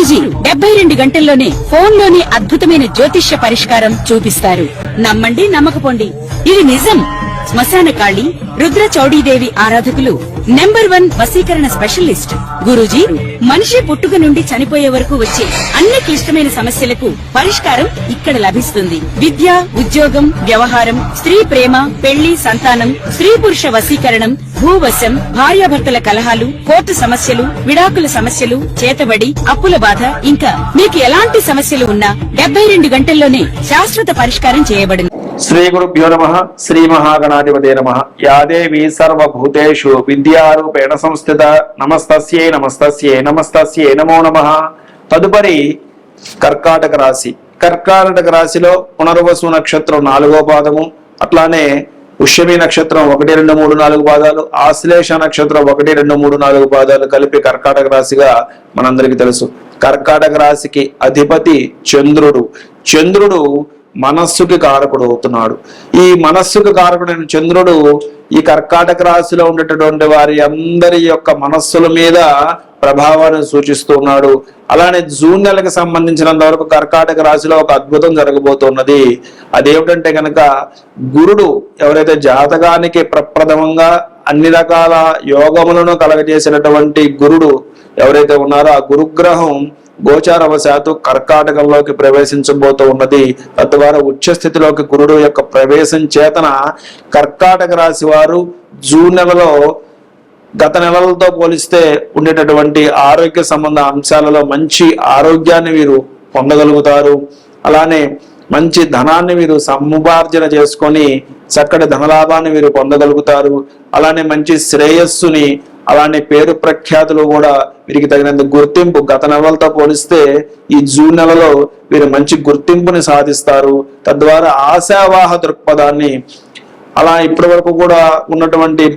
గురూజీ 72 గంటల్లోనే ఫోన్ లోని అద్భుతమైన జ్యోతిష్య పరిష్కారం చూపిస్తారు. నమ్మండి, నమ్మకపోండి, ఇది నిజం. శ్మశాన కాళి రుద్ర చౌడీదేవి ఆరాధకులు నంబర్ 1 వశీకరణ స్పెషలిస్ట్. గురూజీ మనిషి పుట్టుక నుండి చనిపోయే వరకు వచ్చే అన్ని క్లిష్టమైన సమస్యలకు పరిష్కారం ఇక్కడ లభిస్తుంది. విద్య, ఉద్యోగం, వ్యవహారం, స్త్రీ ప్రేమ, పెళ్లి, సంతానం, స్త్రీ పురుష వశీకరణం, భూవశం, భార్యాభర్తల కలహాలు, కోర్టు సమస్యలు, విడాకుల సమస్యలు, చేతబడి, అప్పుల బాధ, ఇంకా మీకు ఎలాంటి సమస్యలు ఉన్నా 72 గంటల్లోనే శాశ్వత పరిష్కారం చేయబడింది. శ్రీ గురుభ్యో నమః. శ్రీ మహాగణాధిపతే నమః. యా దేవీ సర్వభూతేషు విద్యారూపేణ సంస్థిత. నమస్తస్యై నమస్తస్యై నమస్తస్యై నమో నమః. తదుపరి కర్కాటక రాశి. కర్కాటక రాశిలో పునర్వసు నక్షత్రం 4వ పాదము, అట్లానే పుష్యమి నక్షత్రం 1, 2, 3, 4 పాదాలు, ఆశ్లేష నక్షత్రం 1, 2, 3, 4 పాదాలు కలిపి కర్కాటక రాశిగా మనందరికీ తెలుసు. కర్కాటక రాశికి అధిపతి చంద్రుడు. చంద్రుడు మనస్సుకి కారకుడు అవుతున్నాడు. ఈ మనస్సుకు కారకుడైన చంద్రుడు ఈ కర్కాటక రాశిలో ఉండేటటువంటి వారి అందరి యొక్క మనస్సుల మీద ప్రభావాన్ని సూచిస్తున్నాడు. అలానే జూన్ నెలకు సంబంధించినంత వరకు కర్కాటక రాశిలో ఒక అద్భుతం జరగబోతున్నది. అదేమిటంటే కనుక గురుడు ఎవరైతే జాతకానికి ప్రప్రథమంగా అన్ని రకాల యోగములను కలగజేసినటువంటి గురుడు ఎవరైతే ఉన్నారో ఆ గురుగ్రహం గోచారవశాత్తు కర్కాటకంలోకి ప్రవేశించబోతూ ఉన్నది. తద్వారా ఉచ్చ స్థితిలోకి గురుడు యొక్క ప్రవేశం చేతన కర్కాటక రాశి వారు జూన్ నెలలో గత నెలలతో పోలిస్తే ఉండేటటువంటి ఆరోగ్య సంబంధ అంశాలలో మంచి ఆరోగ్యాన్ని వీరు పొందగలుగుతారు. అలానే మంచి ధనాన్ని వీరు సముపార్జన చేసుకొని చక్కటి ధనలాభాన్ని వీరు పొందగలుగుతారు. అలానే మంచి శ్రేయస్సుని, అలానే పేరు ప్రఖ్యాతులు కూడా వీరికి తగినంత గుర్తింపు గత నెలలతో పోలిస్తే ఈ జూన్ నెలలో వీరు మంచి గుర్తింపుని సాధిస్తారు. తద్వారా ఆశావాహ దృక్పథాన్ని, అలా ఇప్పటి వరకు కూడా ఉన్నటువంటి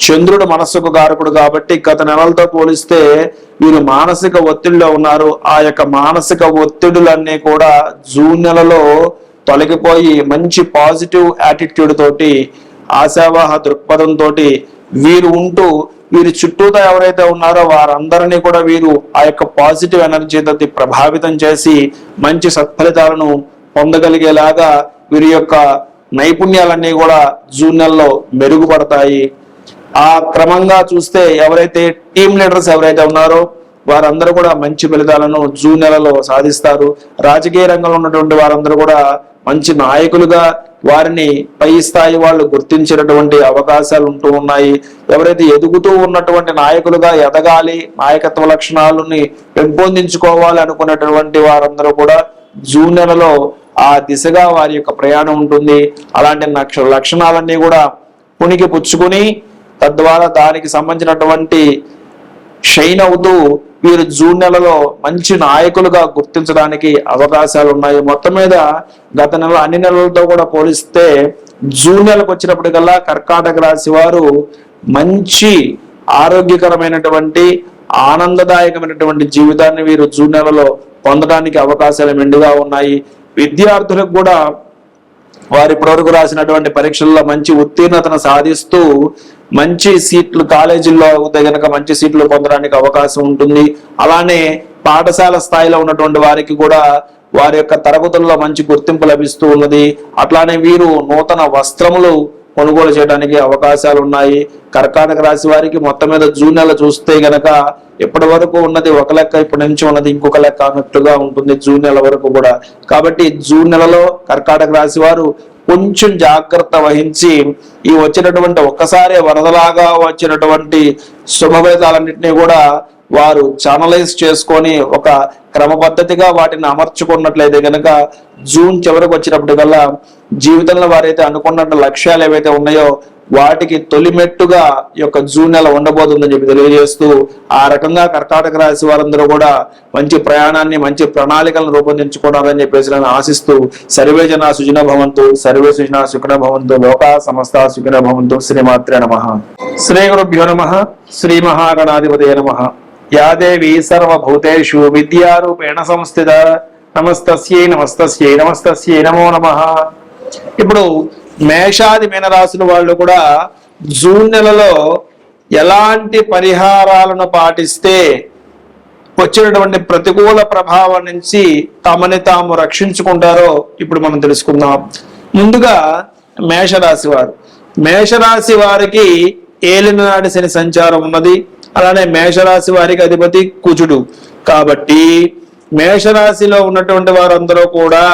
చంద్రుడు మనస్సుకు కారకుడు కాబట్టి గత నెలలతో పోలిస్తే వీరు మానసిక ఒత్తిడిలో ఉన్నారు. ఆ యొక్క మానసిక ఒత్తిడులన్నీ కూడా జూన్ నెలలో తొలగిపోయి మంచి పాజిటివ్ యాటిట్యూడ్ తోటి, ఆశావాహ దృక్పథంతో వీరు ఉంటూ వీరి చుట్టూతో ఎవరైతే ఉన్నారో వారందరినీ కూడా వీరు ఆ యొక్క పాజిటివ్ ఎనర్జీతో ప్రభావితం చేసి మంచి సత్ఫలితాలను పొందగలిగేలాగా వీరి యొక్క నైపుణ్యాలన్నీ కూడా జూన్ నెలలో మెరుగుపడతాయి. ఆ క్రమంగా చూస్తే ఎవరైతే టీమ్ లీడర్స్ ఎవరైతే ఉన్నారో వారందరూ కూడా మంచి ఫలితాలను జూన్ నెలలో సాధిస్తారు. రాజకీయ రంగంలో ఉన్నటువంటి వారందరూ కూడా మంచి నాయకులుగా వారిని పై స్థాయి వాళ్ళు గుర్తించినటువంటి అవకాశాలు ఉంటూ ఉన్నాయి. ఎవరైతే ఎదుగుతూ ఉన్నటువంటి నాయకులుగా ఎదగాలి, నాయకత్వ లక్షణాలని పెంపొందించుకోవాలి అనుకున్నటువంటి వారందరూ కూడా జూన్ నెలలో ఆ దిశగా వారి యొక్క ప్రయాణం ఉంటుంది. అలాంటి లక్షణాలన్నీ కూడా పుణికి పుచ్చుకుని తద్వారా దానికి సంబంధించినటువంటి షైన్ అవుతూ వీరు జూన్ నెలలో మంచి నాయకులుగా గుర్తించడానికి అవకాశాలు ఉన్నాయి. మొత్తం మీద గత నెల అన్ని నెలలతో కూడా పోలిస్తే జూన్ నెలకు వచ్చినప్పటికల్లా కర్కాటక రాశి వారు మంచి ఆరోగ్యకరమైనటువంటి ఆనందదాయకమైనటువంటి జీవితాన్ని వీరు జూన్ నెలలో పొందడానికి అవకాశాలు మెండుగా ఉన్నాయి. విద్యార్థులకు కూడా వారి ఇప్పటివరకు రాసినటువంటి పరీక్షల్లో మంచి ఉత్తీర్ణతను సాధిస్తూ మంచి సీట్లు కాలేజీల్లో అవుతే గనక మంచి సీట్లు పొందడానికి అవకాశం ఉంటుంది. అలానే పాఠశాల స్థాయిలో ఉన్నటువంటి వారికి కూడా వారి యొక్క తరగతుల్లో మంచి గుర్తింపు లభిస్తూ ఉన్నది. అట్లానే వీరు నూతన వస్త్రములు కొనుగోలు చేయడానికి అవకాశాలు ఉన్నాయి. కర్కాటక రాశి వారికి మొత్తం మీద జూన్ నెల చూస్తే గనక ఇప్పటి వరకు ఉన్నది ఒక లెక్క, ఇప్పటి నుంచి ఉన్నది ఇంకొక లెక్క అన్నట్టుగా ఉంటుంది జూన్ నెల వరకు కూడా. కాబట్టి జూన్ నెలలో కర్కాటక రాశి వారు కొంచెం జాగ్రత్త వహించి ఈ వచ్చినటువంటి ఒక్కసారి వరదలాగా వచ్చినటువంటి శుభఫలితాలన్నింటినీ కూడా వారు ఛానలైజ్ చేసుకొని ఒక క్రమ పద్ధతిగా వాటిని అమర్చుకున్నట్లయితే కనుక జూన్ చివరికి వచ్చినప్పటికల్లా జీవితంలో వారైతే అనుకున్న లక్ష్యాలు ఏవైతే ఉన్నాయో వాటికి తొలిమెట్టుగా ఈ యొక్క జూన్ నెల ఉండబోతుందని చెప్పి తెలియజేస్తూ ఆ రకంగా కర్కాటక రాశి వారందరూ కూడా మంచి ప్రయాణాన్ని, మంచి ప్రణాళికలను రూపొందించుకోవాలని చెప్పేసి నేను ఆశిస్తూ సర్వే జన సుజన భవంతు, సర్వే సుజన సుఖిన భవంతు, లోకా సమస్త సుఖిన భవంతు. శ్రీమాత్రే నమః. శ్రీ గురుభ్యో నమః. శ్రీ మహాగణాధిపతే నమః. యా దేవీ సర్వభూతేషు విద్యారూపేణ సంస్థిత. నమస్తస్యై నమస్తస్యై నమస్తస్యై నమో నమః. ఇప్పుడు మేషాది మీనరాశుల వాళ్ళు కూడా జూన్ నెలలో ఎలాంటి పరిహారాలను పాటిస్తే వచ్చినటువంటి ప్రతికూల ప్రభావం నుంచి తమని తాము రక్షించుకుంటారో ఇప్పుడు మనం తెలుసుకుందాం. ముందుగా మేషరాశి వారు. మేషరాశి వారికి ఏలినాటి శని సంచారం ఉన్నది. అలానే మేషరాశి వారికి అధిపతి కుజుడు. కాబట్టి మేషరాశిలో ఉన్నటువంటి వారందరూ కూడా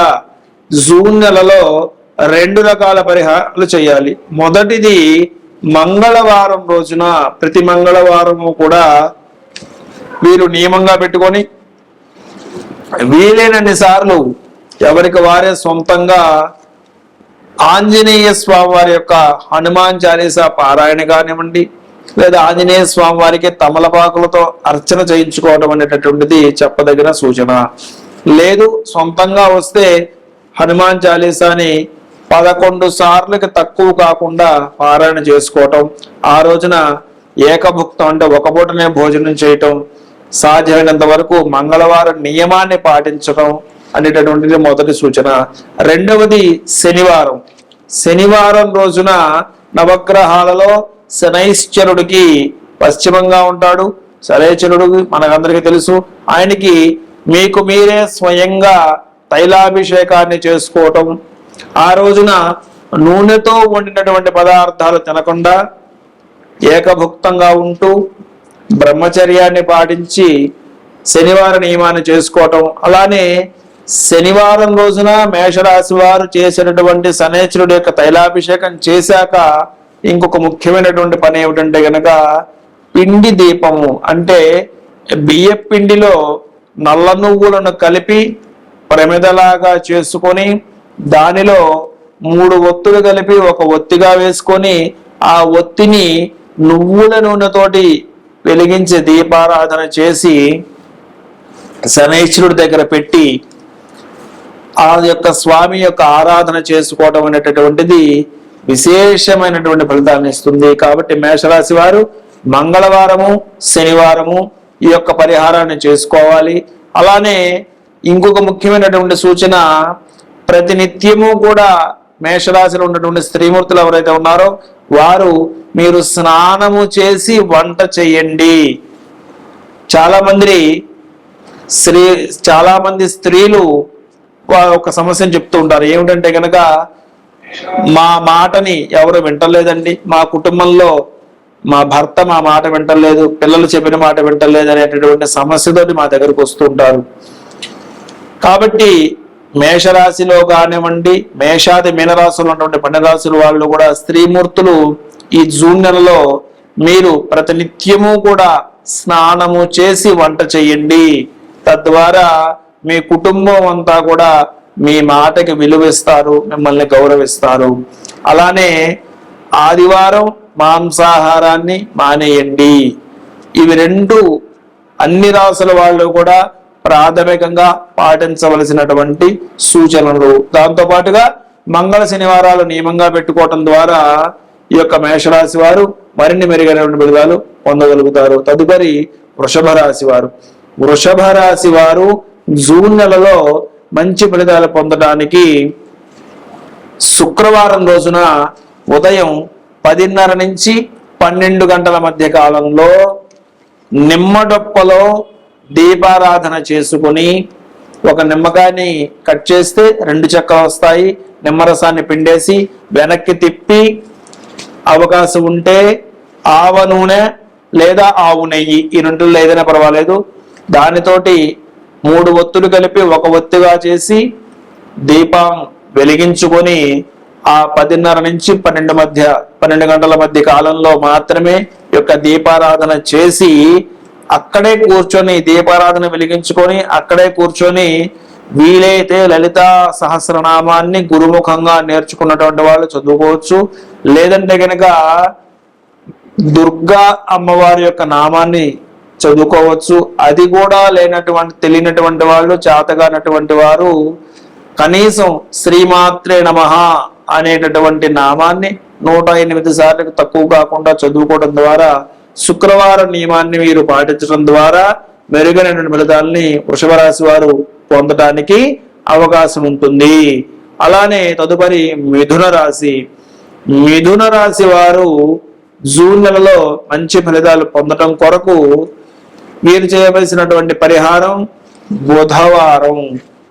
జూన్ నెలలో 2 రకాల పరిహారాలు చేయాలి. మొదటిది మంగళవారం రోజున, ప్రతి మంగళవారము కూడా వీరు నియమంగా పెట్టుకొని వీలైనన్ని సార్లు ఎవరికి వారే సొంతంగా ఆంజనేయ స్వామి వారి యొక్క హనుమాన్ చాలీసా పారాయణ కానివ్వండి, లేదా ఆంజనేయ స్వామి వారికి తమలపాకులతో అర్చన చేయించుకోవడం అనేటటువంటిది చెప్పదగిన సూచన. లేదు సొంతంగా వస్తే హనుమాన్ చాలీసాని 11 సార్లకి తక్కువ కాకుండా పారాయణ చేసుకోవటం, ఆ రోజున ఏకభుక్తం అంటే ఒక పూటనే భోజనం చేయటం, సాధ్యమైనంత వరకు మంగళవారం నియమాన్ని పాటించడం అనేటటువంటిది మొదటి సూచన. రెండవది శనివారం. శనివారం రోజున నవగ్రహాలలో శనైశ్చరుడికి పశ్చిమంగా ఉంటాడు. శనైశ్చరుడు మనకందరికీ తెలుసు. ఆయనకి మీకు మీరే స్వయంగా తైలాభిషేకాన్ని చేసుకోవటం, ఆ రోజున నూనెతో వండినటువంటి పదార్థాలు తినకుండా ఏకభుక్తంగా ఉంటూ బ్రహ్మచర్యాన్ని పాటించి శనివార నియమాన్ని చేసుకోవటం. అలానే శనివారం రోజున మేషరాశి వారు చేసినటువంటి శనైశ్వరుడు యొక్క తైలాభిషేకం చేశాక ఇంకొక ముఖ్యమైనటువంటి పని ఏమిటంటే గనక పిండి దీపము, అంటే బియ్య పిండిలో నల్ల నువ్వులను కలిపి ప్రమిదలాగా చేసుకొని దానిలో 3 ఒత్తులు కలిపి ఒక ఒత్తిగా వేసుకొని ఆ ఒత్తిని నువ్వుల నూనెతోటి వెలిగించి దీపారాధన చేసి శనైశ్వరుడి దగ్గర పెట్టి ఆ యొక్క స్వామి యొక్క ఆరాధన చేసుకోవడం అనేటటువంటిది విశేషమైనటువంటి ఫలితాన్ని ఇస్తుంది. కాబట్టి మేషరాశి వారు మంగళవారము శనివారము ఈ యొక్క పరిహారాన్ని చేసుకోవాలి. అలానే ఇంకొక ముఖ్యమైనటువంటి సూచన, ప్రతినిత్యము కూడా మేషరాశిలో ఉన్నటువంటి స్త్రీమూర్తులు ఎవరైతే ఉన్నారో వారు మీరు స్నానము చేసి వంట చేయండి. చాలా మంది స్త్రీలు ఒక సమస్యను చెప్తూ ఉంటారు. ఏమిటంటే కనుక మా మాటని ఎవరు వింటలేదండి, మా కుటుంబంలో మా భర్త మా మాట వింటలేదు, పిల్లలు చెప్పిన మాట వింటలేదు అనేటటువంటి సమస్యతోటి మా దగ్గరకు వస్తుంటారు. కాబట్టి మేషరాశిలో కానివ్వండి, మేషాది మీనరాశిలో ఉన్నటువంటి 12 రాశుల వాళ్ళు కూడా స్త్రీమూర్తులు ఈ జూన్ నెలలో మీరు ప్రతినిత్యము కూడా స్నానము చేసి వంట చేయండి. తద్వారా మీ కుటుంబం అంతా కూడా మీ మాటకి విలువిస్తారు, మిమ్మల్ని గౌరవిస్తారు. అలానే ఆదివారం మాంసాహారాన్ని మానేయండి. ఇవి 2 అన్ని రాసుల వాళ్ళు కూడా ప్రాథమికంగా పాటించవలసినటువంటి సూచనలు. దాంతో పాటుగా మంగళ శనివారాలు నియమంగా పెట్టుకోవటం ద్వారా ఈ యొక్క మేషరాశి వారు మరిన్ని మెరుగైనటువంటి ఫలితాలు పొందగలుగుతారు. తదుపరి వృషభ రాశి వారు. వృషభ రాశి వారు జూన్ నెలలో మంచి ఫలితాలు పొందడానికి శుక్రవారం రోజున ఉదయం 10:30 నుంచి 12 గంటల మధ్య కాలంలో నిమ్మడొప్పలో దీపారాధన చేసుకుని ఒక నిమ్మకాయని కట్ చేస్తే 2 చెక్కలు వస్తాయి. నిమ్మరసాన్ని పిండేసి వెనక్కి తిప్పి అవకాశం ఉంటే ఆవ నూనె లేదా ఆవు నెయ్యి, ఈ 2లో ఏదైనా పర్వాలేదు, దానితోటి 3 ఒత్తులు కలిపి ఒక ఒత్తిగా చేసి దీపం వెలిగించుకొని ఆ 10:30 నుంచి 12 గంటల మధ్య కాలంలో మాత్రమే యొక్క దీపారాధన చేసి అక్కడే కూర్చొని దీపారాధన వెలిగించుకొని అక్కడే కూర్చొని వీలైతే లలితా సహస్రనామాన్ని గురుముఖంగా నేర్చుకున్నటువంటి వాళ్ళు చదువుకోవచ్చు. లేదంటే కనుక దుర్గా అమ్మవారి యొక్క నామాన్ని చదువుకోవచ్చు. అది కూడా తెలియనటువంటి వాళ్ళు, చేతగానటువంటి వారు కనీసం శ్రీమాత్రే నమః అనేటటువంటి నామాన్ని 108 సార్లకు తక్కువ కాకుండా చదువుకోవడం ద్వారా శుక్రవారం నియమాన్ని మీరు పాటించడం ద్వారా మెరుగైనటువంటి ఫలితాలని వృషభ రాశి వారు పొందడానికి అవకాశం ఉంటుంది. అలానే తదుపరి మిథున రాశి. మిథున రాశి వారు జూన్ నెలలో మంచి ఫలితాలు పొందడం కొరకు మీరు చేయవలసినటువంటి పరిహారం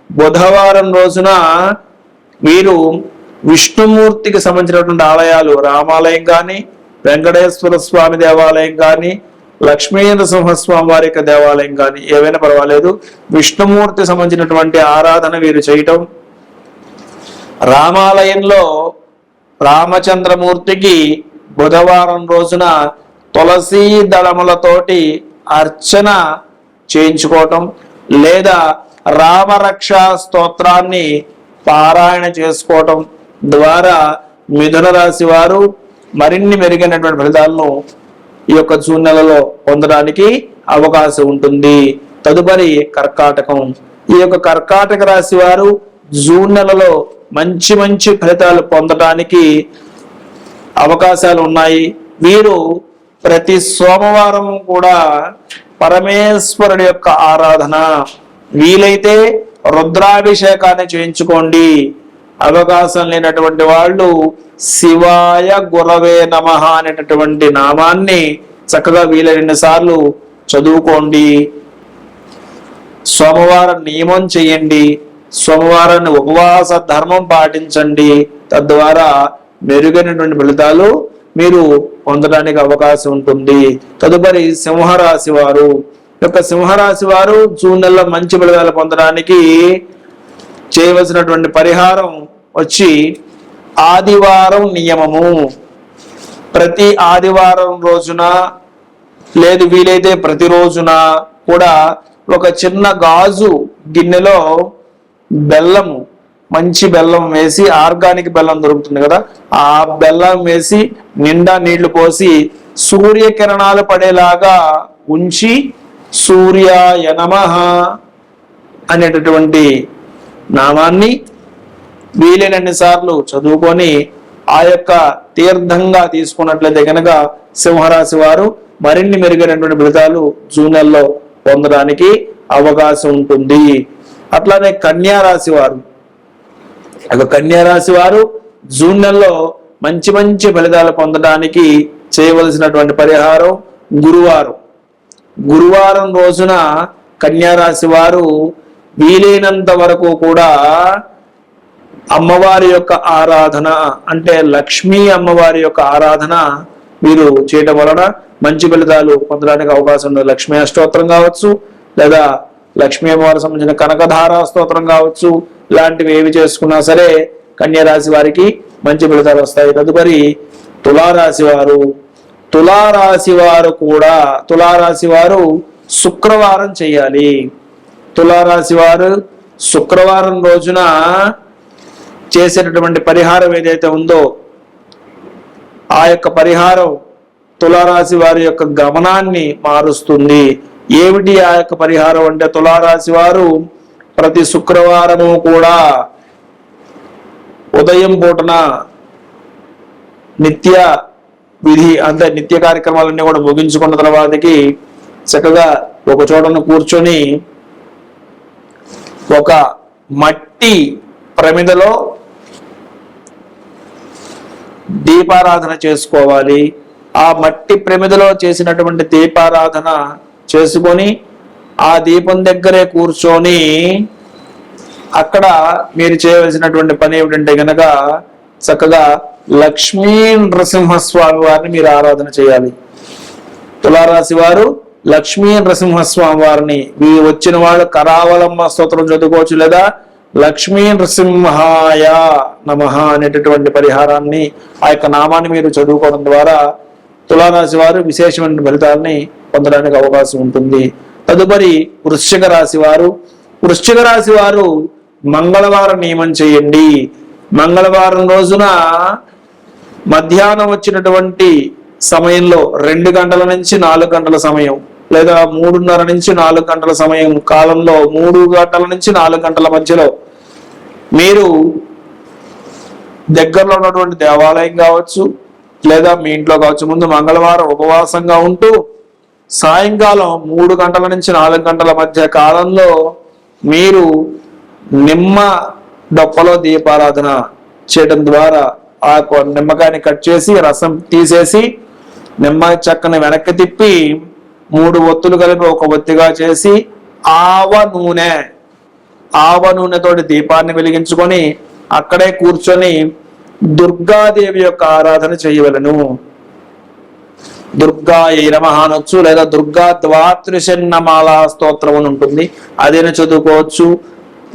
బుధవారం రోజున మీరు విష్ణుమూర్తికి సంబంధించినటువంటి ఆలయాలు, రామాలయం కానీ, వెంకటేశ్వర స్వామి దేవాలయం కానీ, లక్ష్మీ నరసింహస్వామి వారి యొక్క దేవాలయం కానీ ఏవైనా పర్వాలేదు, విష్ణుమూర్తి సంబంధించినటువంటి ఆరాధన వీరు చేయటం. రామాలయంలో రామచంద్రమూర్తికి బుధవారం రోజున తులసీ దళములతోటి అర్చన చేయించుకోవటం, లేదా రామరక్ష స్తోత్రాన్ని పారాయణ చేసుకోవటం ద్వారా మిథున రాశి వారు మరిన్ని మెరుగైనటువంటి ఫలితాలను ఈ యొక్క జూన్ నెలలో పొందడానికి అవకాశం ఉంటుంది. తదుపరి కర్కాటకం. ఈ యొక్క కర్కాటక రాశి వారు జూన్ నెలలో మంచి ఫలితాలు పొందడానికి అవకాశాలు ఉన్నాయి. వీరు ప్రతి సోమవారం కూడా పరమేశ్వరుడి యొక్క ఆరాధన, వీలైతే రుద్రాభిషేకాన్ని చేయించుకోండి. అవకాశం లేనటువంటి వాళ్ళు శివాయ గురవే నమః అనేటటువంటి నామాన్ని చక్కగా వీలైన సార్లు చదువుకోండి. సోమవారం నియమం చేయండి, సోమవారాన్ని ఉపవాస ధర్మం పాటించండి. తద్వారా మెరుగైనటువంటి ఫలితాలు మీరు పొందడానికి అవకాశం ఉంటుంది. తదుపరి సింహరాశి వారు. సింహరాశి వారు జూన్ నెలలో మంచి ఫలితాలు పొందడానికి చేయవలసినటువంటి పరిహారం వచ్చి ఆదివారం నియమము. ప్రతి ఆదివారం రోజున లేదు వీలైతే ప్రతి రోజున కూడా ఒక చిన్న గాజు గిన్నెలో బెల్లము, మంచి బెల్లం వేసి, ఆర్గానిక్ బెల్లం దొరుకుతుంది కదా, ఆ బెల్లం వేసి నిండా నీళ్లు పోసి సూర్యకిరణాలు పడేలాగా ఉంచి సూర్యాయ నమః అనేటటువంటి నామాన్ని వీలైనన్ని సార్లు చదువుకొని ఆ యొక్క తీర్థంగా తీసుకున్నట్లయితే కనుక సింహరాశి వారు మరిన్ని మెరుగైనటువంటి ఫలితాలు జూన్ నెలలో పొందడానికి అవకాశం ఉంటుంది. అట్లానే కన్యా రాశి వారు. కన్యా రాశి వారు జూన్ నెలలో మంచి ఫలితాలు పొందడానికి చేయవలసినటువంటి పరిహారం గురువారం రోజున కన్యా రాశి వారు వీలైనంత వరకు కూడా అమ్మవారి యొక్క ఆరాధన, అంటే లక్ష్మీ అమ్మవారి యొక్క ఆరాధన మీరు చేయడం వలన మంచి ఫలితాలు పొందడానికి అవకాశం ఉంది. లక్ష్మీ అష్టోత్తరం కావచ్చు, లేదా లక్ష్మీ అమ్మవారికి సంబంధించిన కనకధారా స్తోత్రం కావచ్చు, ఇలాంటివి ఏవి చేసుకున్నా సరే కన్యా రాశి వారికి మంచి ఫలితాలు వస్తాయి. తదుపరి తులారాశి వారు. తులారాశి వారు శుక్రవారం చేయాలి. తులారాశి వారు శుక్రవారం రోజున చేసేటటువంటి పరిహారం ఏదైతే ఉందో ఆ యొక్క పరిహారం తులారాశి వారి యొక్క గమనాన్ని మారుస్తుంది. ఏమిటి ఆ యొక్క పరిహారం అంటే, తులారాశి వారు ప్రతి శుక్రవారము కూడా ఉదయం పూటన నిత్య విధి అంటే నిత్య కార్యక్రమాలన్నీ కూడా ముగించుకున్న తర్వాతకి చక్కగా ఒక చోటను కూర్చొని ఒక మట్టి ప్రమిదలో దీపారాధన చేసుకోవాలి. ఆ మట్టి ప్రమిదలో చేసినటువంటి దీపారాధన చేసుకొని ఆ దీపం దగ్గరే కూర్చొని అక్కడ మీరు చేయవలసినటువంటి పని ఏమిటంటే గనక చక్కగా లక్ష్మీ నరసింహస్వామి వారిని మీరు ఆరాధన చేయాలి. తులారాశి వారు లక్ష్మీ నరసింహస్వామి వారిని వచ్చిన వాళ్ళు కరావలమ్మ స్తోత్రం చదువుకోవచ్చు, లేదా లక్ష్మీ నరసింహాయ నమః అనేటటువంటి పరిహారాన్ని, ఆ యొక్క నామాన్ని మీరు చదువుకోవడం ద్వారా తులారాశి వారు విశేషమైన ఫలితాలని పొందడానికి అవకాశం ఉంటుంది. తదుపరి వృశ్చిక రాశి వారు. వృశ్చిక రాశి వారు మంగళవారం నియమం చేయండి. మంగళవారం రోజున మధ్యాహ్నం వచ్చినటువంటి సమయంలో 2 గంటల నుంచి 4 గంటల సమయం, లేదా 3:30 నుంచి 4 గంటల సమయం కాలంలో 3 గంటల నుంచి 4 గంటల మధ్యలో మీరు దగ్గరలో ఉన్నటువంటి దేవాలయం కావచ్చు, లేదా మీ ఇంట్లో కావచ్చు, ముందు మంగళవారం ఉపవాసంగా ఉంటూ సాయంకాలం 3 గంటల నుంచి 4 గంటల మధ్య కాలంలో మీరు నిమ్మ డొప్పలో దీపారాధన చేయడం ద్వారా ఆ నిమ్మకాయని కట్ చేసి రసం తీసేసి నిమ్మ చెక్కని వెనక్కి తిప్పి 3 ఒత్తులు కలిపి ఒక ఒత్తిగా చేసి ఆవ నూనెతోటి దీపాన్ని వెలిగించుకొని అక్కడే కూర్చొని దుర్గాదేవి యొక్క ఆరాధన చేయవలను. దుర్గాయ నమః అనొచ్చు, లేదా దుర్గా ద్వాత్రిశన్నమాల స్తోత్రం అని ఉంటుంది, అదేనా చదువుకోవచ్చు.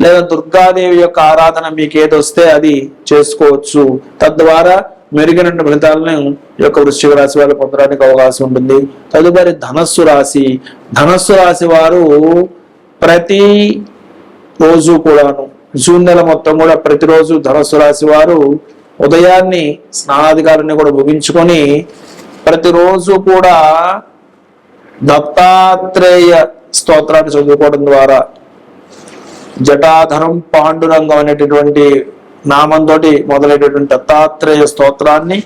లేదా దుర్గాదేవి యొక్క ఆరాధన మీకు ఏది వస్తే అది చేసుకోవచ్చు. తద్వారా మెరుగైన ఫలితాలను ఈ యొక్క వృశ్చిక రాశి వారు పొందడానికి అవకాశం ఉంటుంది. తదుపరి ధనస్సు రాశి. ధనస్సు రాశి వారు ప్రతి రోజు కూడాను జూన్ నెల మొత్తం కూడా ప్రతిరోజు ధనస్సు రాశి వారు ఉదయాన్ని స్నానాధికారాన్ని కూడా ముగించుకొని ప్రతిరోజు కూడా దత్తాత్రేయ స్తోత్రాన్ని చదువుకోవడం ద్వారా జటాధరం పాండురంగం అనేటటువంటి నామంతో మొదలైనటువంటి దత్తాత్రేయ స్తోత్రాన్ని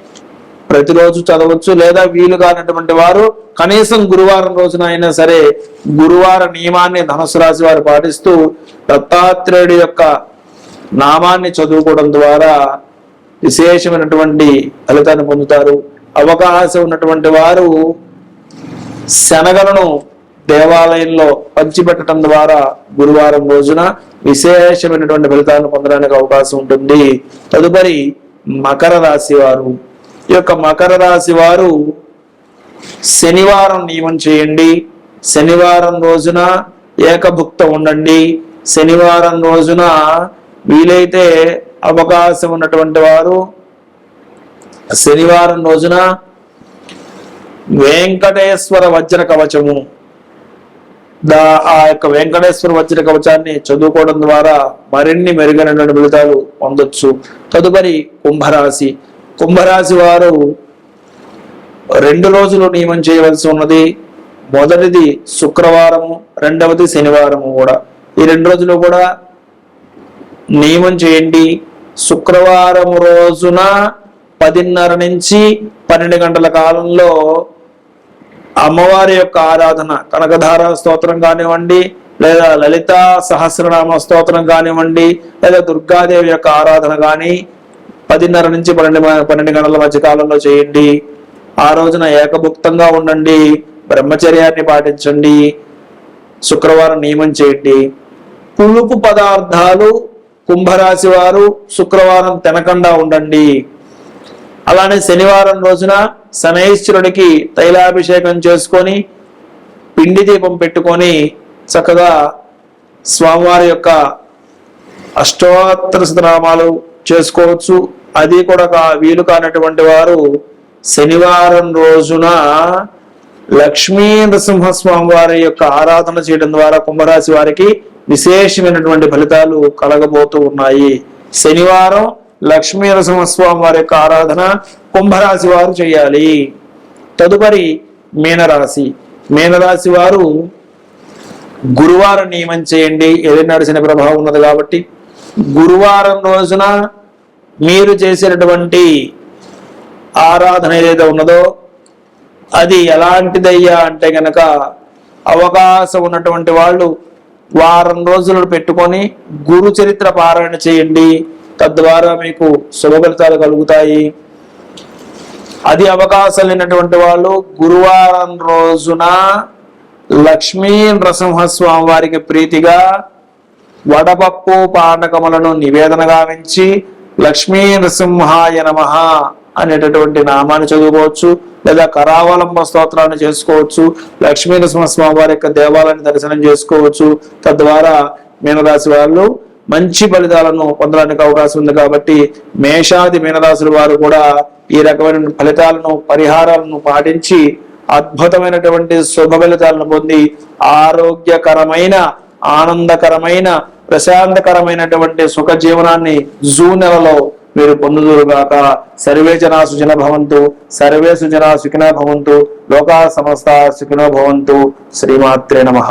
ప్రతిరోజు చదవచ్చు. లేదా వీలు కానటువంటి వారు కనీసం గురువారం రోజున అయినా సరే గురువార నియమాన్ని ధనుసు రాశి వారు పాటిస్తూ దత్తాత్రేయుడి యొక్క నామాన్ని చదువుకోవడం ద్వారా విశేషమైనటువంటి ఫలితాన్ని పొందుతారు. అవకాశం ఉన్నటువంటి వారు శనగలను దేవాలయంలో పంచిపెట్టడం ద్వారా గురువారం రోజున విశేషమైనటువంటి ఫలితాలను పొందడానికి అవకాశం ఉంటుంది. తదుపరి మకర రాశి వారు. ఈ యొక్క మకర రాశి వారు శనివారం నియమం చేయండి. శనివారం రోజున ఏకభుక్త ఉండండి. శనివారం రోజున వీలైతే అవకాశం ఉన్నటువంటి వారు శనివారం రోజున వెంకటేశ్వర వజ్ర కవచము ఆ యొక్క వెంకటేశ్వర వజ్ర కవచాన్ని చదువుకోవడం ద్వారా మరిన్ని మెరుగైనటువంటి ఫలితాలు పొందొచ్చు. తదుపరి కుంభరాశి. కుంభరాశి వారు 2 రోజులు నియమం చేయవలసి ఉన్నది. మొదటిది శుక్రవారము, రెండవది శనివారము కూడా. ఈ 2 రోజులు కూడా నియమం చేయండి. శుక్రవారం రోజున 10:30 నుంచి 12 గంటల కాలంలో అమ్మవారి యొక్క ఆరాధన కనకధార స్తోత్రం కానివ్వండి, లేదా లలితా సహస్రనామ స్తోత్రం కానివ్వండి, లేదా దుర్గాదేవి యొక్క ఆరాధన కానీ 10:30 నుంచి 12 గంటల మధ్య కాలంలో చేయండి. ఆ రోజున ఏకభుక్తంగా ఉండండి, బ్రహ్మచర్యాన్ని పాటించండి, శుక్రవారం నియమం చేయండి. పులుపు పదార్థాలు కుంభరాశి వారు శుక్రవారం తినకుండా ఉండండి. అలానే శనివారం రోజున శనైశ్వరుడికి తైలాభిషేకం చేసుకొని పిండి దీపం పెట్టుకొని చక్కగా స్వామివారి యొక్క అష్టోత్తర శతనామాలు చేసుకోవచ్చు. అది కూడా వీలు కానటువంటి వారు శనివారం రోజున లక్ష్మీ నరసింహస్వామి వారి యొక్క ఆరాధన చేయడం ద్వారా కుంభరాశి వారికి విశేషమైనటువంటి ఫలితాలు కలగబోతూ ఉన్నాయి. శనివారం లక్ష్మీ నరసింహస్వామి వారి యొక్క ఆరాధన కుంభరాశి వారు చేయాలి. తదుపరి మీనరాశి. మీనరాశి వారు గురువారం నియమం చేయండి. ఏదైనా శని ప్రభావం ఉన్నది కాబట్టి గురువారం రోజున మీరు చేసేటటువంటి ఆరాధన ఏదైతే ఉన్నదో అది ఎలాంటిదయ్యా అంటే గనక అవకాశం ఉన్నటువంటి వాళ్ళు వారం రోజులు పెట్టుకొని గురు చరిత్ర పారాయణ చేయండి. తద్వారా మీకు శుభ ఫలితాలు కలుగుతాయి. అది అవకాశం లేనటువంటి వాళ్ళు గురువారం రోజున లక్ష్మీ నరసింహస్వామి వారికి ప్రీతిగా వడపప్పు పానకములను నివేదన గావించి లక్ష్మీ నరసింహాయ నమః అనేటటువంటి నామాన్ని చదువుకోవచ్చు. లేదా కరావలంబ స్తోత్రాన్ని చేసుకోవచ్చు. లక్ష్మీ నరసింహస్వామి వారి యొక్క దేవాలయాన్ని దర్శనం చేసుకోవచ్చు. తద్వారా మీనరాశి వాళ్ళు మంచి ఫలితాలను పొందడానికి అవకాశం ఉంది. కాబట్టి మేషాది మీనరాశుల వారు కూడా ఈ రకమైన ఫలితాలను పరిహారాలను పాటించి అద్భుతమైనటువంటి శుభ ఫలితాలను పొంది ఆరోగ్యకరమైన ఆనందకరమైన ప్రశాంతకరమైనటువంటి సుఖ జీవనాన్ని జూన్ నెలలో మీరు పొందుదురుగాక. సర్వే జనా సుజన భవంతు, సర్వే సుజనా సుఖినో భవంతు, లోకా సమస్త సుఖినో భవంతు. శ్రీమాత్రే నమః.